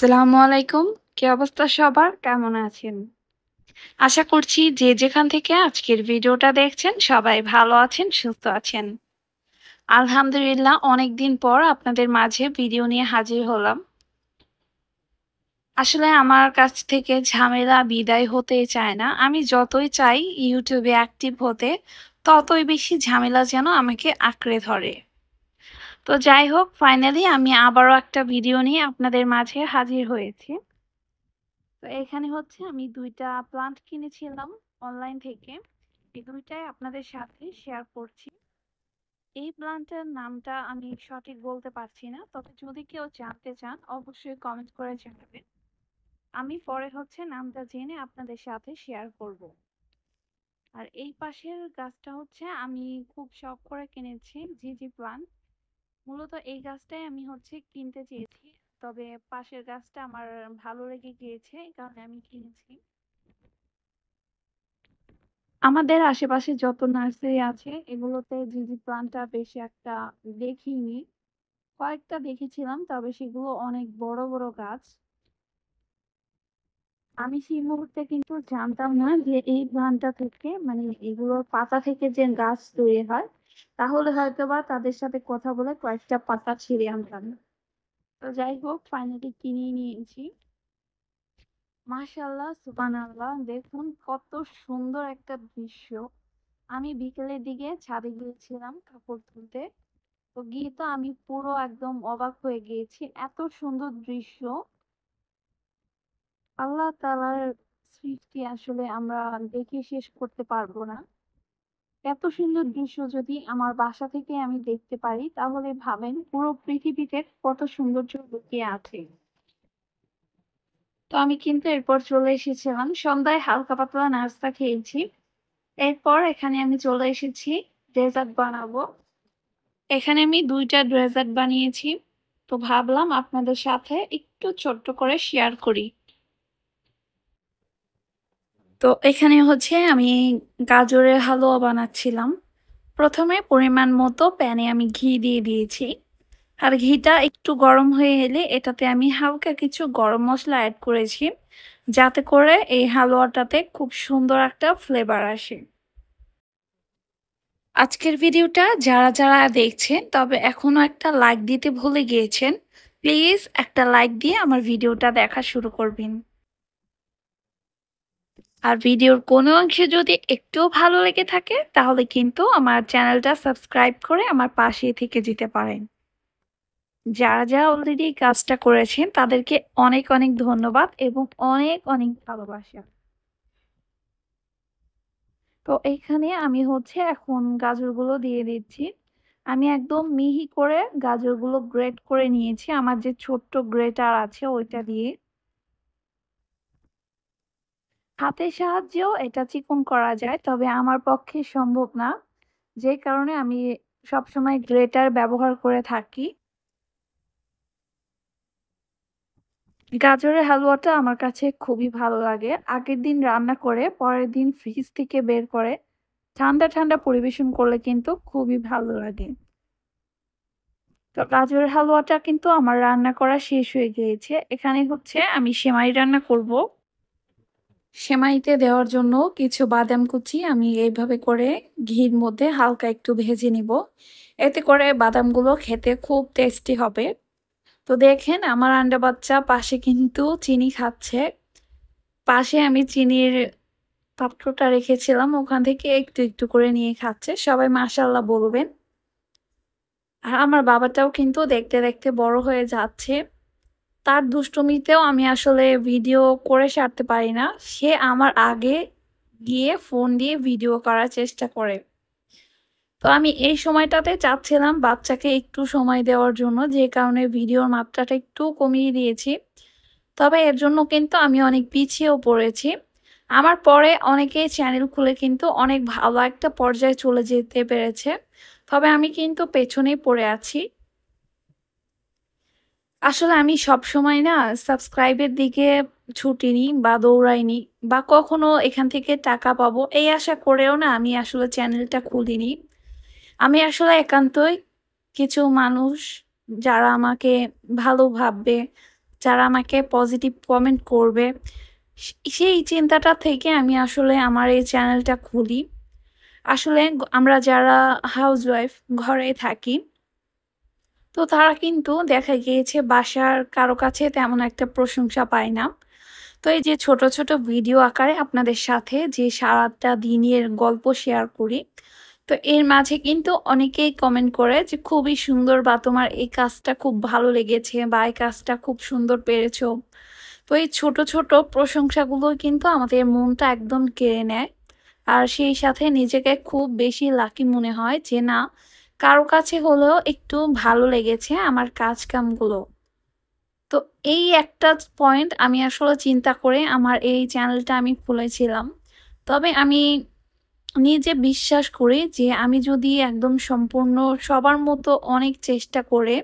আসসালামু আলাইকুম। কি অবস্থা সবার? কেমন আছেন? আশা করছি যে যেখান থেকে আজকের ভিডিওটা দেখছেন সবাই ভালো আছেন, সুস্থ আছেন। আলহামদুলিল্লাহ অনেকদিন পর আপনাদের মাঝে ভিডিও নিয়ে হাজির হলাম। আসলে আমার কাছ থেকে ঝামেলা বিদায় হতেই চায় না। আমি যতই চাই YouTube এ অ্যাক্টিভ হতে, ততই বেশি ঝামেলা যেন আমাকে আঁকড়ে ধরে। তো যাই হোক ফাইনালি আমি আবারও একটা ভিডিও নিয়ে আপনাদের মাঝে হাজির হয়েছি। তো এখানে হচ্ছে আমি ২ টা প্লান্ট কিনেছিলাম অনলাইন থেকে। এই ২ টাই আপনাদের সাথে শেয়ার করছি। এই প্লান্টের নামটা আমি সঠিক বলতে পারছি না। তবে যদি কেউ জানতে চান অবশ্যই কমেন্ট করে জানাবেন। আমি পরে হচ্ছে নামটা জেনে আপনাদের সাথে শেয়ার করব। আর এই পাশের গাছটা হচ্ছে আমি খুব শখ করে কিনেছি জিজি প্লান্ট। মূলত এই গাছটাই আমি হচ্ছে কিনতে চেয়েছি। তবে পাশের গাছটা আমার ভালো লেগে গিয়েছে এই কারণে আমি কিনেছি। আমাদের আশেপাশে যত নার্সারি আছে এগুলোতে জিজি প্লান্টটা বেশি একটা দেখিনি। কয়েকটা দেখেছিলাম তবে সেগুলো অনেক বড় বড় গাছ। আমি সেই মুহূর্তে কিন্তু জানতাম না যে এই প্লান্টটা থেকে মানে এগুলোর পাতা থেকে যে গাছ তৈরি হয়, তাহলে হয়তোবা তাদের সাথে কথা বলে কয়েকটা পাতা ছিঁড়ে আনতাম। তো যাই হোক ফাইনালি কিনে নিয়েছি। মাশাআল্লাহ সুবহানাল্লাহ, দেখুন কত সুন্দর একটা দৃশ্য। আমি বিকেলের দিকে ছাদে গিয়েছিলাম কাপড় তুলতে। তো গিয়ে তো আমি পুরো একদম অবাক হয়ে গিয়েছি। এত সুন্দর দৃশ্য। আল্লাহ তাআলার সৃষ্টি আসলে আমরা দেখে শেষ করতে পারবো না। এত সুন্দর দৃশ্য যদি আমার বাসা থেকে আমি দেখতে পারি তাহলে ভাবেন পুরো পৃথিবীতে কত সৌন্দর্য লুকিয়ে আছে। তো আমি কিন্তু এরপর চলে এসেছিলাম। সন্ধ্যায় হালকা পাতলা নাস্তা খেয়েছি। এরপর এখানে আমি চলে এসেছি ডেজার্ট বানাবো। এখানে আমি ২ টা ডেজার্ট বানিয়েছি। তো ভাবলাম আপনাদের সাথে একটু ছোট্ট করে শেয়ার করি। তো এখানে হচ্ছে আমি গাজরের হালুয়া বানাচ্ছিলাম। প্রথমে পরিমাণ মতো প্যানে আমি ঘি দিয়ে দিয়েছি। আর ঘিটা একটু গরম হয়ে এলে এটাতে আমি হালকা কিছু গরম মসলা অ্যাড করেছি, যাতে করে এই হালুয়াটাতে খুব সুন্দর একটা ফ্লেভার আসে। আজকের ভিডিওটা যারা যারা দেখছেন তবে এখনো একটা লাইক দিতে ভুলে গিয়েছেন, প্লিজ একটা লাইক দিয়ে আমার ভিডিওটা দেখা শুরু করবেন। আর ভিডিওর কোনো অংশে যদি একটুও ভালো লেগে থাকে তাহলে কিন্তু আমার চ্যানেলটা সাবস্ক্রাইব করে আমার পাশে থেকে যেতে পারেন। যারা যারা অলরেডি কাজটা করেছেন তাদেরকে অনেক অনেক ধন্যবাদ এবং অনেক অনেক ভালোবাসা। তো এইখানে আমি হচ্ছে এখন গাজরগুলো দিয়ে দিচ্ছি। আমি একদম মিহি করে গাজরগুলো গ্রেট করে নিয়েছি আমার যে ছোট্ট গ্রেটার আছে ওইটা দিয়ে। হাতের সাহায্যেও এটা চিকন করা যায়, তবে আমার পক্ষে সম্ভব না, যে কারণে আমি সবসময় গ্রেটার ব্যবহার করে থাকি। গাজরের হালুয়াটা আমার কাছে খুবই ভালো লাগে। আগের দিন রান্না করে পরের দিন ফ্রিজ থেকে বের করে ঠান্ডা ঠান্ডা পরিবেশন করলে কিন্তু খুবই ভালো লাগে। তো গাজরের হালুয়াটা কিন্তু আমার রান্না করা শেষ হয়ে গিয়েছে। এখানে হচ্ছে আমি সেমাই রান্না করব। সেমাইতে দেওয়ার জন্য কিছু বাদাম কুচি আমি এইভাবে করে ঘির মধ্যে হালকা একটু ভেজে নিব। এতে করে বাদামগুলো খেতে খুব টেস্টি হবে। তো দেখেন আমার আন্ডা বাচ্চা পাশে কিন্তু চিনি খাচ্ছে। পাশে আমি চিনির পাত্রটা রেখেছিলাম, ওখান থেকে একটু একটু করে নিয়ে খাচ্ছে। সবাই মাশাআল্লাহ বলবেন। আর আমার বাবাটাও কিন্তু দেখতে দেখতে বড় হয়ে যাচ্ছে। তার দুষ্টুমিতেও আমি আসলে ভিডিও করে সারতে পারি না। সে আমার আগে গিয়ে ফোন দিয়ে ভিডিও করার চেষ্টা করে। তো আমি এই সময়টাতে চাচ্ছিলাম বাচ্চাকে একটু সময় দেওয়ার জন্য, যে কারণে ভিডিওর মাত্রাটা একটু কমিয়ে দিয়েছি। তবে এর জন্য কিন্তু আমি অনেক পিছিয়েও পড়েছি। আমার পরে অনেকেই চ্যানেল খুলে কিন্তু অনেক ভালো একটা পর্যায়ে চলে যেতে পেরেছে। তবে আমি কিন্তু পেছনেই পড়ে আছি। আসলে আমি সবসময় না সাবস্ক্রাইবের দিকে ছুটিনি বা দৌড়াইনি বা কখনো এখান থেকে টাকা পাবো এই আশা করেও না আমি আসলে চ্যানেলটা খুলিনি। আমি আসলে একান্তই কিছু মানুষ যারা আমাকে ভালো ভাববে, যারা আমাকে পজিটিভ কমেন্ট করবে। সেই চিন্তাটা থেকে আমি আসলে আমার এই চ্যানেলটা খুলি। আসলে আমরা যারা হাউসওয়াইফ ঘরে থাকি, তো তারা কিন্তু দেখা গিয়েছে বাসার কারো কাছে তেমন একটা প্রশংসা পায় না। তো এই যে ছোট, ছোট ভিডিও আকারে আপনাদের সাথে যে সারাটা দিনের গল্প শেয়ার করি, তো এর মাঝে কিন্তু অনেকেই কমেন্ট করে যে, "খুবই সুন্দর" বা "তোমার এই কাজটা খুব ভালো লেগেছে" বা "এই কাজটা খুব সুন্দর পেরেছো।" তো এই ছোট, ছোট প্রশংসাগুলো কিন্তু আমাদের মনটা একদম কেড়ে নেয়। আর সেই সাথে নিজেকে খুব বেশি লাকি মনে হয় যে, না কারো কাছে হলেও একটু ভালো লেগেছে আমার কাজ-কামগুলো। তো এই একটা পয়েন্ট আমি আসলে চিন্তা করে আমার এই চ্যানেলটা আমি খুলেছিলাম। তবে আমি নিজে বিশ্বাস করি যে আমি যদি একদম সম্পূর্ণ সবার মতো অনেক চেষ্টা করে,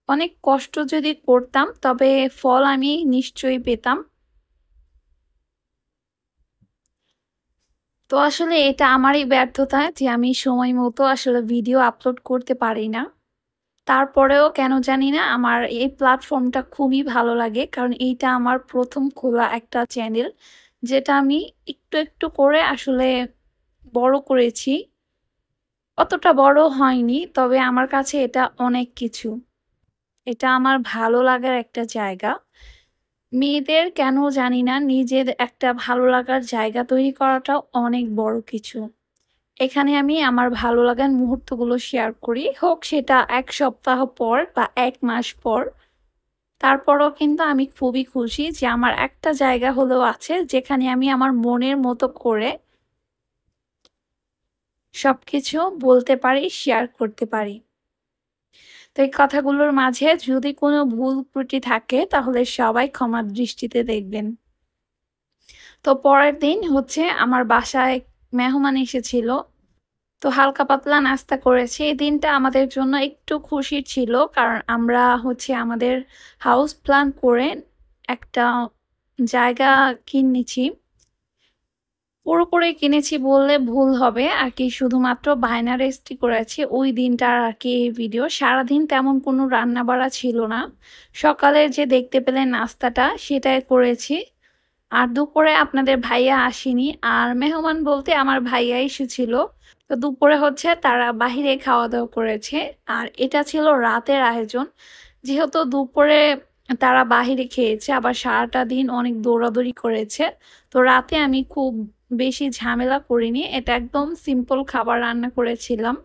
অনেক কষ্ট যদি করতাম তবে ফল আমি নিশ্চয়ই পেতাম। তো আসলে এটা আমারই ব্যর্থতা যে আমি সময় মতো আসলে ভিডিও আপলোড করতে পারি না। তারপরেও কেন জানি না আমার এই প্ল্যাটফর্মটা খুবই ভালো লাগে। কারণ এইটা আমার ১ম খোলা একটা চ্যানেল। যেটা আমি একটু, একটু করে আসলে বড় করেছি। অতটা বড় হয়নি। তবে আমার কাছে এটা অনেক কিছু। এটা আমার ভালো লাগার একটা জায়গা। মেয়েদের কেন জানি না নিজের একটা ভালো লাগার জায়গা তৈরি করাটাও অনেক বড় কিছু। এখানে আমি আমার ভালো লাগার মুহূর্তগুলো শেয়ার করি। হোক সেটা ১ সপ্তাহ পর বা ১ মাস পর। তারপরও কিন্তু আমি খুবই খুশি যে আমার একটা জায়গা হলেও আছে যেখানে আমি আমার মনের মতো করে সবকিছু বলতে পারি, শেয়ার করতে পারি। তো এই কথাগুলোর মাঝে যদি কোনো ভুল ত্রুটি থাকে তাহলে সবাই ক্ষমার দৃষ্টিতে দেখবেন। তো পরের দিন হচ্ছে আমার বাসায় মেহমান এসেছিল। তো হালকা পাতলা নাস্তা করেছি। এই দিনটা আমাদের জন্য একটু খুশির ছিল। কারণ আমরা হচ্ছে আমাদের হাউস প্ল্যান করে একটা জায়গা কিনেছি। পুরোপুরি কিনেছি বললে ভুল হবে। আরকি শুধুমাত্র বায়না রেজিস্ট্রি করেছি। ওই দিনটার আরকি এই ভিডিও। সারাদিন তেমন কোনো রান্না-বাড়া ছিল না। সকালের যে দেখতে পেলেন নাস্তাটা সেটাই করেছি। আর দুপুরে আপনাদের ভাইয়া আসেনি। আর মেহমান বলতে আমার ভাইয়া এসেছিল। তো দুপুরে হচ্ছে তারা বাহিরে খাওয়া-দাওয়া করেছে। আর এটা ছিল রাতের আয়োজন। যেহেতু দুপুরে তারা বাহিরে খেয়েছে, আবার সারাটা দিন অনেক দৌড়াদৌড়ি করেছে। তো রাতে আমি খুব বেশি ঝামেলা করিনি। এটা একদম সিম্পল খাবার রান্না করেছিলাম।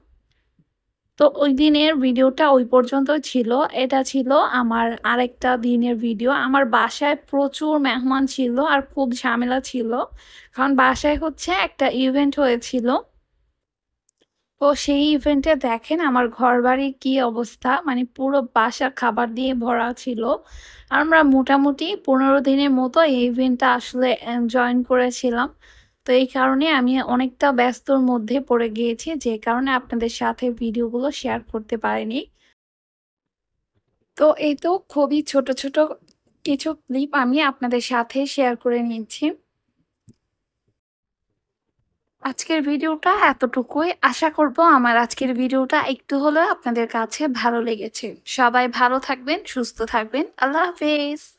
তো ওই দিনের ভিডিওটা ওই পর্যন্ত ছিল। এটা ছিল আমার আরেকটা দিনের ভিডিও। আমার বাসায় প্রচুর মেহমান ছিল আর খুব ঝামেলা ছিল। কারণ বাসায় হচ্ছে একটা ইভেন্ট হয়েছিল। তো সেই ইভেন্টে দেখেন আমার ঘরবাড়ির কি অবস্থা। মানে পুরো বাসা খাবার দিয়ে ভরা ছিল। আমরা মোটামুটি ১৫ দিনের মতো এই ইভেন্টটা আসলে জয়েন করেছিলাম। তো এই কারণে আমি অনেকটা ব্যস্তর মধ্যে পড়ে গিয়েছি। যে কারণে আপনাদের সাথে ভিডিওগুলো শেয়ার করতে পারিনি। তো এই তো খুবই ছোট, ছোট কিছু ক্লিপ আমি আপনাদের সাথে শেয়ার করে নিয়েছি। আজকের ভিডিওটা এতটুকুই। আশা করব আমার আজকের ভিডিওটা একটু হলেও আপনাদের কাছে ভালো লেগেছে। সবাই ভালো থাকবেন, সুস্থ থাকবেন। আল্লাহ হাফেজ।